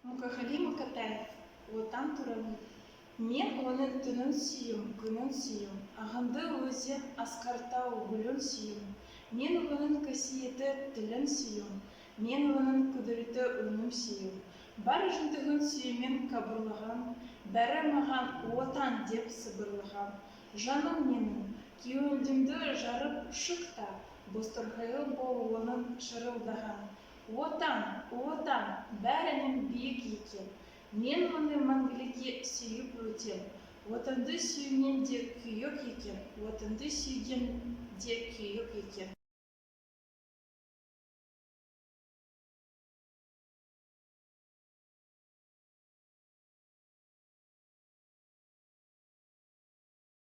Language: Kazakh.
Мукахали Мукатаев, Отан туралы. Мен оның түнін сүйім, күнін сүйім, ағынды өзі асқартау гүлін сүйім. Мен оның қасиеті тілін сүйім, мен оның күдіреті өнім сүйім. Бар жындығын сүйімен қабырлаған, бәрі маған отан деп сыбырлаған. Жаным менің, кеуілдімді жарып шықта, бостырғайы бол оның шырылдаған. Отан, отан, бәрінен биік екен. Мен оны мәңгілікке сүйіп өтем. Отанды сүйген де күйік екен, отанды сүйген де күйік екен.